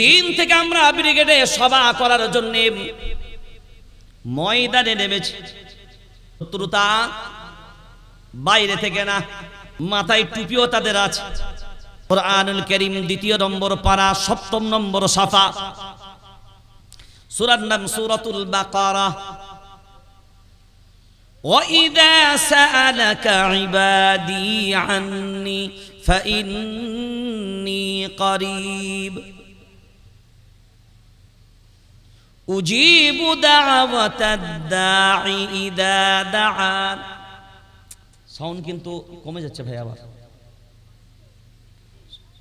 দিন থেকে আমরা ব্রিগেডে সভা করার জন্য ময়দানে নেমেছি। শত্রুতা বাইরে থেকে না, মাথায় টুপিও তাদের আছে। কুরআনুল কারীম ২ নম্বর পারা ৭ম নম্বর সাফা, সূরার নাম সূরাতুল বাকারা। وَإِذَا سَأَلَكَ عِبَادِي عَنِّي فَإِنِّي قَرِيبٌ أُجِيبُ دَعْوَةَ الدَّاعِ إِذَا دَعَانِ। সাউন্ড কিন্তু কমে যাচ্ছে ভাই, আবার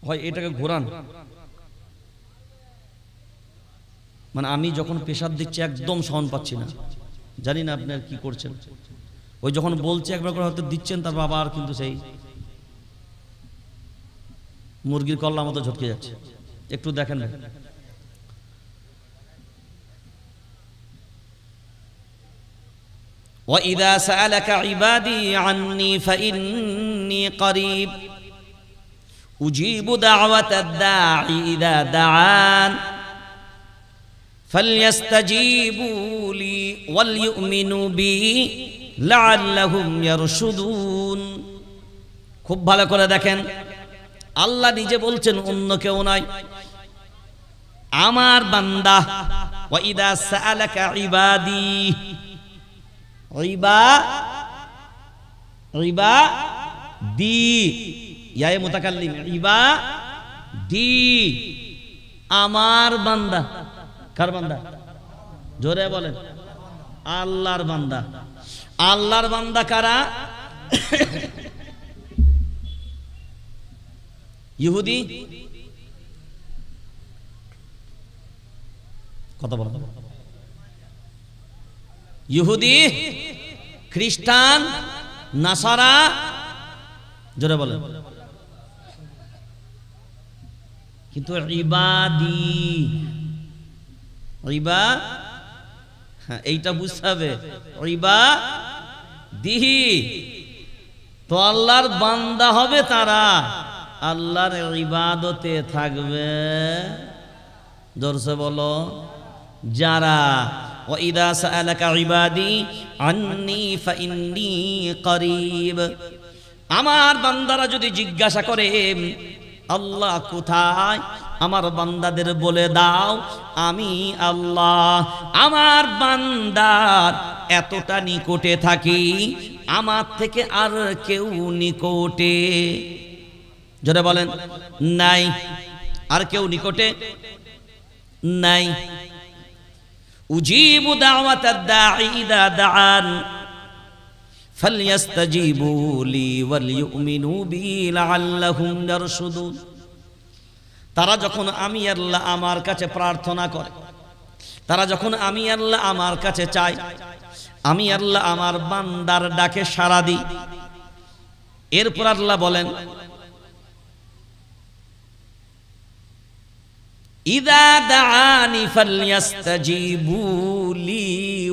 হয় এটাকে ঘোরান। মানে আমি যখন পেশাব দিচ্ছি একদম সাউন্ড পাচ্ছি না, জানি না আপনার কি করছেন। ওই যখন বলছে একবার করে হয়তো দিচ্ছেন, তারপর আবার কিন্তু সেই মুরগির কল্লা মতো ঝটকে যাচ্ছে। একটু দেখেন না। وَإِذَا سَأَلَكَ عِبَادِي عَنِّي فَإِنِّي قَرِيبٌ أُجِيبُ دَعْوَةَ الدَّاعِ إِذَا دَعَانِ فَلْيَسْتَجِيبُوا لِي وَلْيُؤْمِنُوا بِي لَعَلَّهُمْ يَرْشُدُونَ। খুব ভালো করে দেখেন, আল্লাহ নিজে বলছেন, অন্য কেউ নয়, আমার বান্দা। وَإِذَا سَأَلَكَ عِبَادِي ইবাদি ইয়া মুতাকাল্লিম ইবাদি, আমার বান্দা। কার বান্দা? জোরে বলেন। আল্লাহর বান্দা। আল্লাহর বান্দা কারা? ইহুদি। কথা বলেন। ইহুদি, খ্রিস্টান, নাসারা। জোরে বলেন। কিন্তু ইবাদি, এইটা বুঝতে হবে। ইবাদিহি, তো আল্লাহর বান্দা হবে তারা, আল্লাহর ইবাদতে থাকবে। জোরসে বলো, যারা। وَإِذَا سَأَلَكَ عِبَادِي عَنِّي فَإِنِّي قَرِيبٌ। আমার বান্দারা যদি জিজ্ঞাসা করে আল্লাহ কোথায়, আমার বান্দাদের বলে দাও আমি আল্লাহ আমার বান্দার এতটা নিকটে থাকি, আমার থেকে আর কেউ নিকটে। জোরে বলেন, নাই, আর কেউ নিকটে নাই। উজিবু দাওয়াতাদ দাঈ ইযা দাআন ফালইস্তাজিবু লি ওয়ালইউমিনু বি লাআল্লাহুম ইয়ারশুদুন। তারা যখন আমি আল্লাহ আমার কাছে প্রার্থনা করে, তারা যখন আমি আল্লাহ আমার কাছে চায়, আমি আল্লাহ আমার বান্দার ডাকে সাড়া দিই। এরপর আল্লাহ বলেন, ইযা দাআনি ফালইস্তাজিবু লি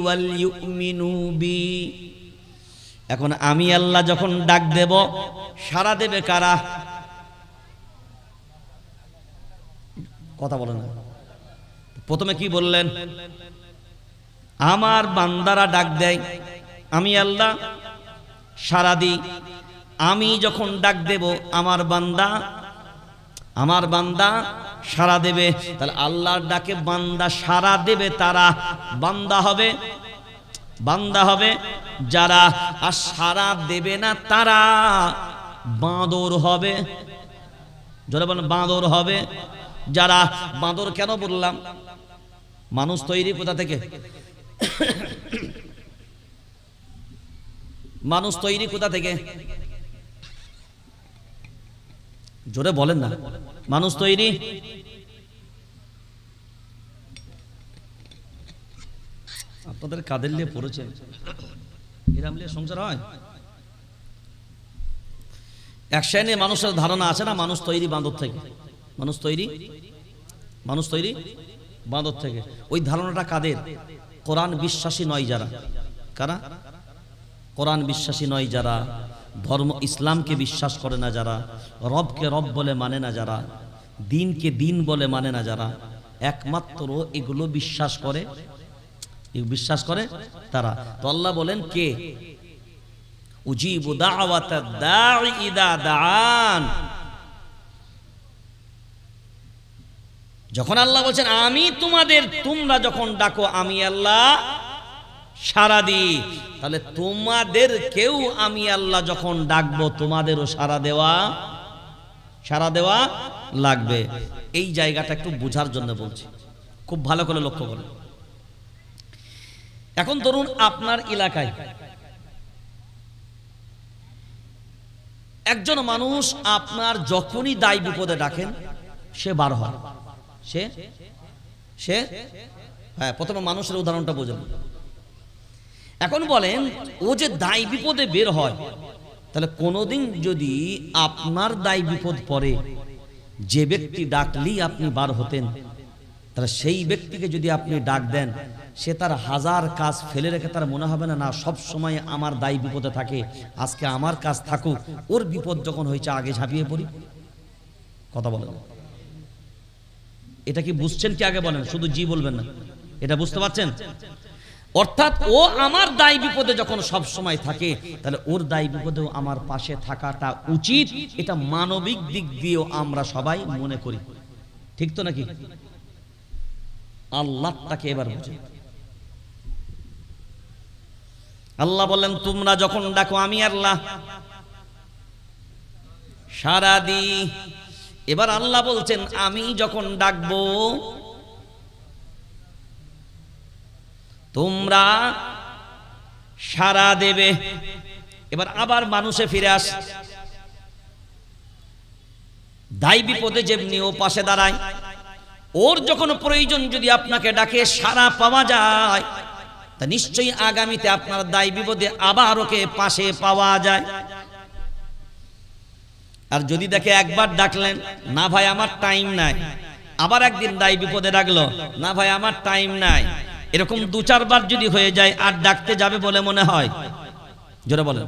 ওয়ালইউমিনু বি। এখন আমি আল্লাহ যখন ডাক দেব, সাড়া দেবে কারা? কথা বলেন না। প্রথমে কি বললেন? আমার বান্দারা ডাক দেয়, আমি আল্লাহ সাড়া দিই। আমি যখন ডাক দেব, আমার বান্দা সাড়া দেবে। তাহলে আল্লাহর ডাকে বান্দা সাড়া দেবে, তারা বান্দা হবে যারা। আর সাড়া দেবে না তারা বাঁদর হবে। যারা বলেন বাঁদর হবে যারা। বাঁদর কেন বললাম? মানুষ তৈরি কোথা থেকে? মানুষ তৈরি কোথা থেকে? জোরে বলেন না। মানুষ তৈরি আপনাদের কাদের নিয়ে পড়েছেন? এরাম নিয়ে সংসার হয়? এক শ্রেণীর মানুষের ধারণা আছে না, মানুষ তৈরি বাঁদর থেকে। মানুষ তৈরি বাঁদর থেকে। ওই ধারণাটা কাদের? কোরআন বিশ্বাসী নয় যারা। কারা? কোরআন বিশ্বাসী নয় যারা, ধর্ম ইসলামকে বিশ্বাস করে না যারা, রবকে রব বলে মানে না যারা, দিনকে দিন বলে মানে না যারা, একমাত্র এগুলো বিশ্বাস করে তারা। তো আল্লাহ বলেন কে উজিবু দাওয়াতাদ দাঈ ইদা দাআন। যখন আল্লাহ বলছেন আমি তোমরা যখন ডাকো আমি আল্লাহ সাড়া দিই, তাহলে তোমাদের কেউ আমি আল্লাহ যখন ডাকবো তোমাদেরও সাড়া দেওয়া লাগবে। এই জায়গাটা একটু বোঝার জন্য বলছি, খুব ভালো করে লক্ষ্য করুন। এখন ধরুন আপনার এলাকায় একজন মানুষ আপনার যখনই দায় বিপদে ডাকেন সে বার হয়। সে হ্যাঁ, প্রথমে মানুষের উদাহরণটা বোঝেন। এখন বলেন ও যে দায় বিপদে বের হয়, তাহলে কোনোদিন যদি আপনার দায় বিপদ পড়ে যে ব্যক্তি ডাকলেই আপনি বার হতেন, তাহলে সেই ব্যক্তিকে যদি আপনি ডাক দেন সে তার হাজার কাজ ফেলে রেখে তার মনে হবে না সব সময় আমার দায় বিপদে থাকে, আজকে আমার কাজ থাকুক, ওর বিপদ যখন হয়েছে আগে ঝাঁপিয়ে পড়ি। কথা বলেন, এটা কি বুঝছেন কি? আগে বলেন, শুধু জি বলবেন না। এটা বুঝতে পারছেন? অর্থাৎ ও আমার দায় বিপদে যখন সব সময় থাকে, তাহলে ওর দায় বিপদেও আমার পাশে থাকাটা উচিত। এটা মানবিক দিক দিয়েও আমরা সবাই মনে করি, ঠিক তো নাকি? আল্লাহটাকে এবার বুঝে। আল্লাহ বললেন তোমরা যখন ডাকো আমি আল্লাহ সাড়া দিই। এবার আল্লাহ বলছেন আমি যখন ডাকবো তোমরা সাড়া দেবে। এবার আবার মানুষে ফিরে আস। দায় বিপদে যেমনি ও পাশে দাঁড়ায়, ওর যখন প্রয়োজন যদি আপনাকে ডাকে সাড়া পাওয়া যায়, তা নিশ্চয়ই আগামীতে আপনার দায় বিপদে আবার ওকে পাশে পাওয়া যায়। আর যদি দেখে একবার ডাকলেন না ভাই আমার টাইম নাই, আবার একদিন দায় বিপদে ডাকলো না ভাই আমার টাইম নাই, এরকম 2-4 বার যদি হয়ে যায় আর ডাকতে যাবে বলে মনে হয়? জোরে বলেন।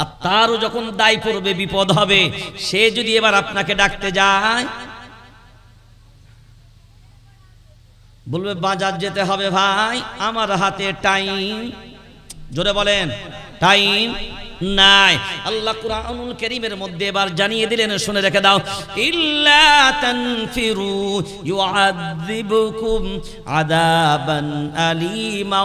আর তারও যখন দায় পড়বে বিপদ হবে, সে যদি এবার আপনাকে ডাকতে যায় বলবে বাজার যেতে হবে ভাই আমার হাতে টাইম, জোরে বলেন টাইম নাই। আল্লাহ কুরআনুল কারীমের মধ্যে এবার জানিয়ে দিলেন, শুনে রেখে দাও, ইল্লা তানফিরু ইউআযিবুকুম আযাবান আলীমা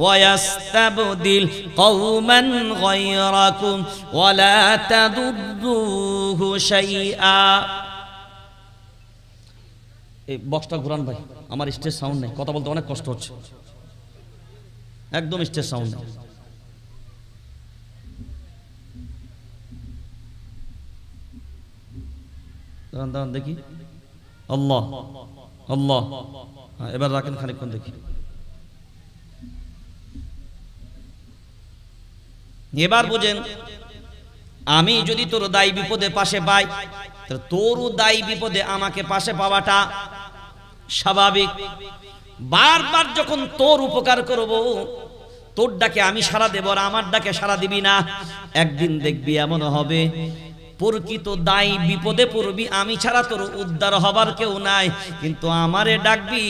ওয়া ইস্তাবদিল কওমান গায়রাকুম ওয়া লা তাদুররুহু শাইআ। এই বক্সটা ঘুরান ভাই, আমার স্টেজ সাউন্ড নেই, কথা বলতে অনেক কষ্ট হচ্ছে, একদম স্টেজ সাউন্ড নেই। দাঁড়ান দেখি, আল্লাহ আল্লাহ, এবার রাখেন খানিকক্ষণ দেখি। এবার বুঝেন, আমি যদি তোর দায় বিপদে পাশে পাই, তোরও দায় বিপদে আমাকে পাশে পাওয়াটা স্বাভাবিক। বারবার যখন তোর উপকার করব, তোর ডাকে আমি সাড়া দেব আর আমার ডাকে সাড়া দিবি না, একদিন দেখবি এমন হবে প্রকৃত দায় বিপদে পড়বি, আমি ছাড়া তোর উদ্ধার হবার কেউ নাই, কিন্তু আমারে ডাকবি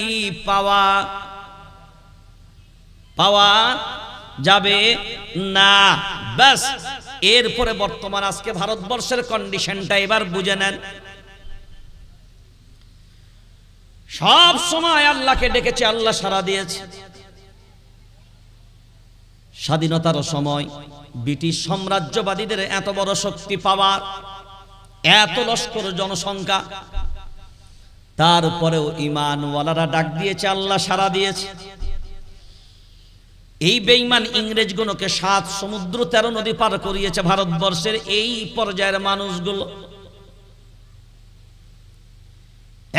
পাওয়া যাবে না। ব্যাস, এরপরে বর্তমান আজকে ভারতবর্ষের কন্ডিশনটা এবার বুঝে নেন। সব সময় আল্লাহকে ডেকেছে, আল্লাহ সাড়া দিয়েছে। স্বাধীনতার সময় ব্রিটিশ সাম্রাজ্যবাদীদের এত বড় শক্তি পাওয়ার, এত লস্কর জনসংখ্যা, তারপরেও ঈমানওয়ালারা ডাক দিয়েছে, আল্লাহ সাড়া দিয়েছে। এই বেঈমান ইংরেজগুলোকে 7 সমুদ্র 13 নদী পার করিয়েছে ভারতবর্ষের এই পর্যায়ের মানুষগুলো।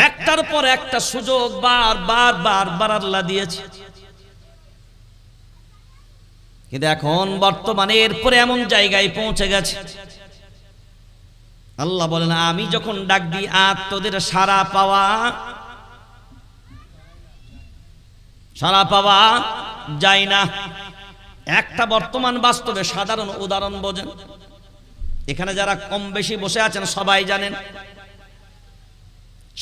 একটার পর একটা সুযোগ বার আল্লাহ দিয়েছে, কিন্তু এখন বর্তমানে এরপরে এমন জায়গায় পৌঁছে গেছে, আল্লাহ বলেন আমি যখন ডাক দিই আর তোদের সাড়া পাওয়া যায় না। একটা বর্তমান বাস্তবে সাধারণ উদাহরণ বোঝেন, এখানে যারা কম বেশি বসে আছেন সবাই জানেন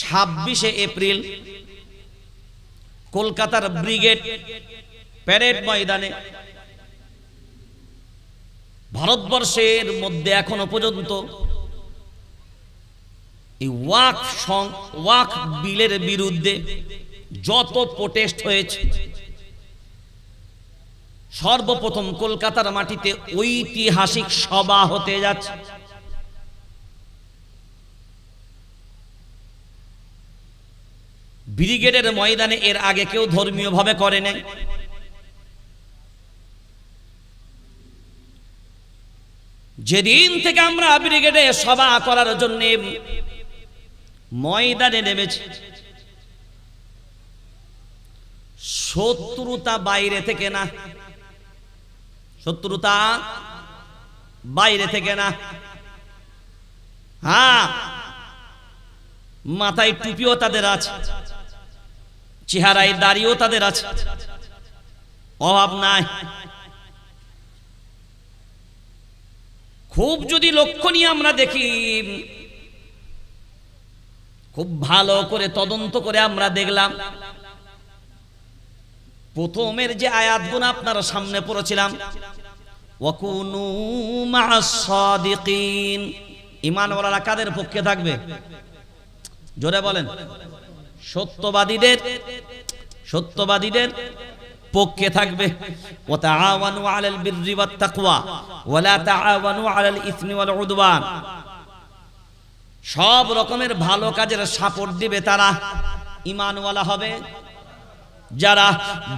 26শে এপ্রিল কলকাতার ব্রিগেড প্যারেড ময়দানে ভারতবর্ষের মধ্যে এখনো পর্যন্ত এই ওয়াক বিলের বিরুদ্ধে যত প্রোটেস্ট হয়েছে, সর্বপ্রথম কলকাতার মাটিতে ঐতিহাসিক সভা হতে যাচ্ছে। ব্রিগেডের ময়দানে এর আগে কেউ ধর্মীয় ভাবে করে নাই। যেদিন থেকে আমরা ব্রিগেডে সভা করার জন্য ময়দানে নেমেছি, শত্রুতা বাইরে থেকে না, শত্রুতা বাইরে থেকে না। হ্যাঁ, মাথায় টুপিও তাদের আছে, চেহারায় দাড়িও তাদের আছে, অভাব নাই। খুব যদি লক্ষ্য নিয়ে আমরা দেখি, খুব ভালো করে তদন্ত করে আমরা দেখলাম, প্রথমের যে আয়াতগুলো আপনারা সামনে পড়েছিলাম, ওয়াকুনু মা'আস সাদিকিন, ঈমানওয়ালারা কাদের পক্ষে থাকবে? জোরে বলেন। সত্যবাদীদের পক্ষে থাকবে। ওয়া তাআওয়ানু আলাল বিররি ওয়াত তাকওয়া ওয়া লা তাআওয়ানু আলাল ইসমি ওয়াল উদওয়ান। সব রকমের ভালো কাজের সাপোর্ট দিবে তারা, ঈমানওয়ালা হবে। যারা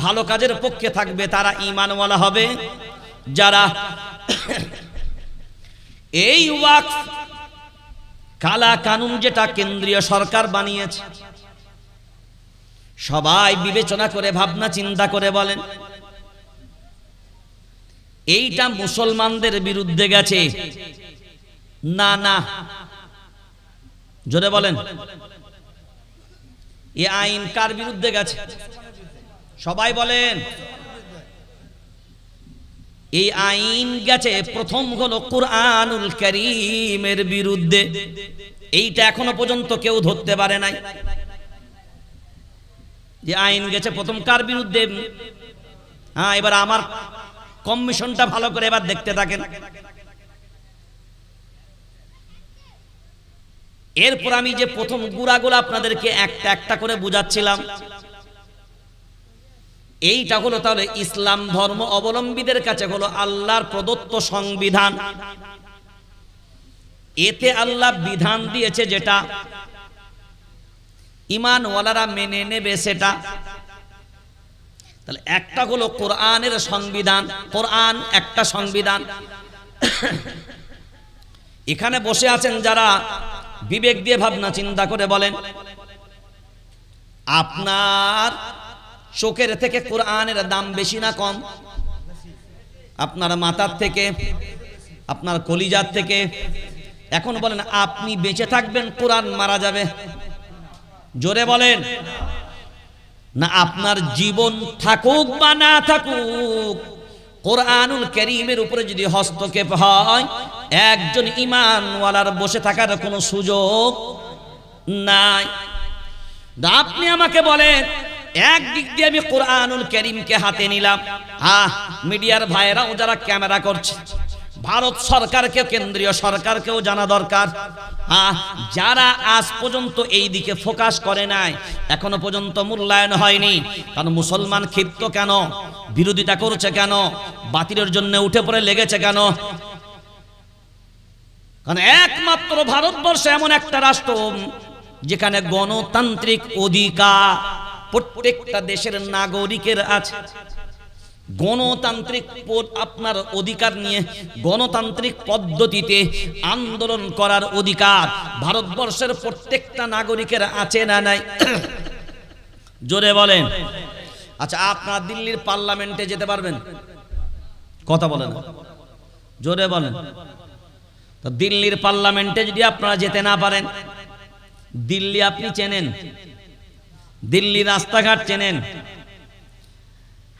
ভালো কাজের পক্ষে থাকবে তারা ঈমানওয়ালা হবে। যারা এই ওয়াকফ কালা কানুন যেটা কেন্দ্রীয় সরকার বানিয়েছে, সবাই বিবেচনা করে ভাবনা চিন্তা করে বলেন, এইটা মুসলমানদের বিরুদ্ধে গেছে না? না, জোরে বলেন। এই আইন কার বিরুদ্ধে গেছে? সবাই বলেন। এই আইন গেছে প্রথম হলো কুরআনুল কারীমের বিরুদ্ধে। এইটা এখনো পর্যন্ত কেউ ধরতে পারে নাই যে আইন গেছে প্রথম কার বিরুদ্ধে। হ্যাঁ, এবার আমার কমিশনটা ভালো করে এবার দেখতে থাকেন। এরপর আমি যে প্রথম গুড়াগুলো আপনাদেরকে একটা একটা করে বুঝাচ্ছিলাম, এইটা হলো তাহলে ইসলাম ধর্ম অবলম্বীদের কাছে হলো আল্লাহর প্রদত্ত সংবিধান। এতে আল্লাহ বিধান দিয়েছে যেটা ঈমানওয়ালারা মেনে নেবে সেটা। তাহলে একটা হলো কোরআনের সংবিধান, কোরআন একটা সংবিধান। এখানে বসে আছেন যারা বিবেক দিয়ে ভাবনা চিন্তা করে বলেন, আপনার চোখের থেকে কোরআনের দাম বেশি না কম? আপনার মাথার থেকে, আপনার কলিজার থেকে। এখন বলেন, আপনি বেঁচে থাকবেন, কোরআন মারা যাবে? জোরে বলেন। না, আপনার জীবন থাকুক বা না থাকুক, কোরআনুল কারীমের উপরে যদি হস্তক্ষেপ হয়, একজন ঈমানওয়ালার বসে থাকার কোনো সুযোগ নাই। আপনি আমাকে বলেন, একদিক দিয়ে আমি কোরআনুল কারীমকে হাতে নিলাম, মিডিয়ার ভাইয়েরাও যারা ক্যামেরা করছে, ভারত সরকারকে, কেন্দ্রীয় সরকারকেও জানা দরকার, যারা আজ পর্যন্ত এই দিকে ফোকাস করে নাই, এখনো পর্যন্ত মূল্যায়ন হয়নি। কারণ মুসলমান ক্ষিপ্ত কেন, বিরোধিতা করছে কেন, বাতিলের জন্য উঠে পড়ে লেগেছে কেন? কারণ একমাত্র ভারতবর্ষ এমন একটা রাষ্ট্র যেখানে গণতান্ত্রিক অধিকার প্রত্যেকটা দেশের নাগরিকের আছে। গণতান্ত্রিক আপনার অধিকার নিয়ে গণতান্ত্রিক পদ্ধতিতে আন্দোলন করার অধিকার ভারতবর্ষের প্রত্যেকটা নাগরিকের আছে না নাই? জোরে বলেন। আচ্ছা, আপনারা দিল্লির পার্লামেন্টে যেতে পারবেন? কথা বলেন, জোরে বলেন। তো দিল্লির পার্লামেন্টে যদি আপনারা যেতে না পারেন, দিল্লি আপনি চেনেন, দিল্লি রাস্তাঘাট চেনেন,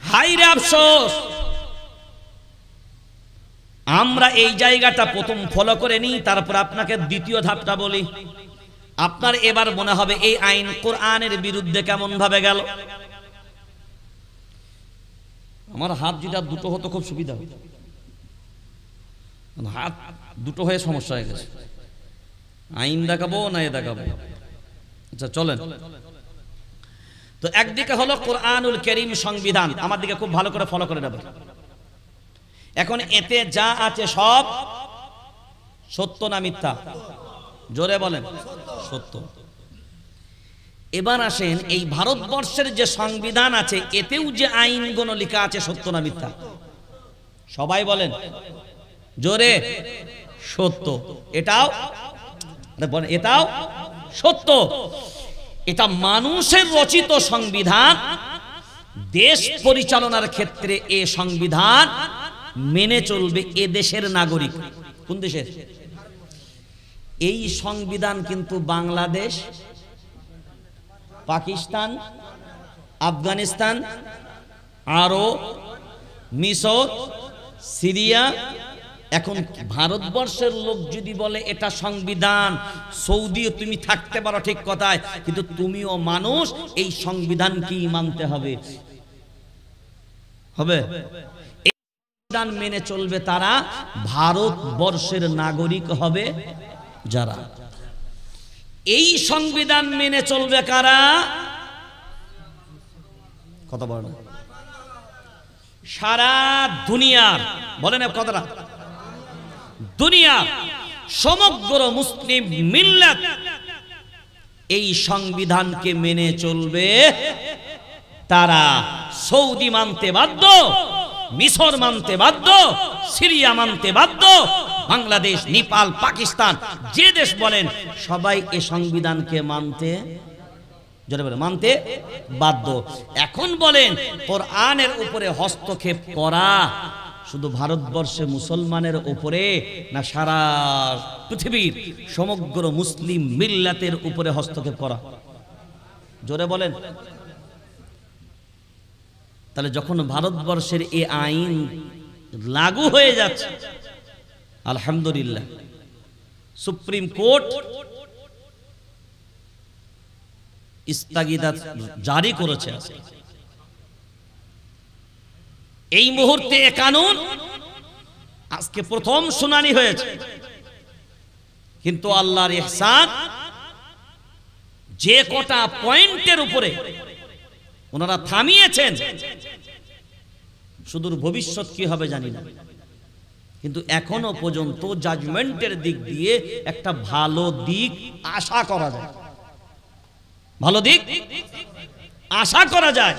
হায়রে আফসোস, আমরা এই জায়গাটা প্রথম ফলো করে নিই, তারপর আপনাকে দ্বিতীয় ধাপটা বলি। আপনার এবার মনে হবে এই আইন কোরআনের বিরুদ্ধে কেমন ভাবে গেল। আমার হাত যেটা দুটো হতো খুব সুবিধা হতো, হাত দুটো হয়ে সমস্যা হয়ে গেছে। আইন দেখাবো না এ দেখাবো? আচ্ছা চলেন। তো একদিকে হলো কোরআনুল কারীম সংবিধান, আমার দিকে খুব ভালো করে ফলো করে নেবেন। এখন এতে যা আছে সব সত্য না মিথ্যা? জোরে বলেন। সত্য। এবার আসেন, এই ভারতবর্ষের যে সংবিধান আছে এতেও যে আইনগুলো লেখা আছে সত্য না মিথ্যা? সবাই বলেন জোরে। সত্য। এটাও বলেন, এটাও সত্য। এটা মানুষের রচিত সংবিধান। দেশ পরিচালনার ক্ষেত্রে এ সংবিধান মেনে চলবে এ দেশের নাগরিক। কোন দেশের? এই সংবিধান কিন্তু বাংলাদেশ, পাকিস্তান, আফগানিস্তান, আরব, মিশর, সিরিয়া, এখন ভারতবর্ষের লোক যদি বলে এটা সংবিধান, সৌদিও তুমি থাকতে পারো ঠিক কথায়, কিন্তু তুমিও মানুষ, এই সংবিধান কি মানতে হবে? হবে? এই সংবিধান মেনে চলবে তারা, ভারতবর্ষের নাগরিক হবে যারা। এই সংবিধান মেনে চলবে কারা? কথা বলেন। সারা দুনিয়ার, বলেন কথাটা, দুনিয়া সমগ্র মুসলিম মিল্লাত এই সংবিধানকে মেনে চলবে। তারা সৌদি মানতে বাধ্য, মিশর মানতে বাধ্য, সিরিয়া মানতে বাধ্য, বাংলাদেশ, নেপাল, পাকিস্তান, যে দেশ বলেন সবাই এই সংবিধানকে মানতে মানতে বাধ্য। এখন বলেন, কোরআনের উপরে হস্তক্ষেপ করা শুধু ভারতবর্ষে মুসলমানের উপরে না সারা পৃথিবীর সমগ্র মুসলিম মিল্লাতের উপরে হস্তক্ষেপ করা? জোরে বলেন। তাহলে যখন ভারতবর্ষের এই আইন লাগু হয়ে যাচ্ছে, আলহামদুলিল্লাহ, সুপ্রিম কোর্ট স্থগিতাদেশ জারি করেছে। এই মুহূর্তে এ কানুন আজকে প্রথম শুনানি হয়েছে, কিন্তু আল্লাহর ইহসান, যে কটা পয়েন্টের উপরে ওনারা থামিয়েছেন, সুদূর ভবিষ্যৎ কি হবে জানি না, কিন্তু এখনো পর্যন্ত জাজমেন্টের দিক দিয়ে একটা ভালো দিক আশা করা যায়। ভালো দিক আশা করা যায়।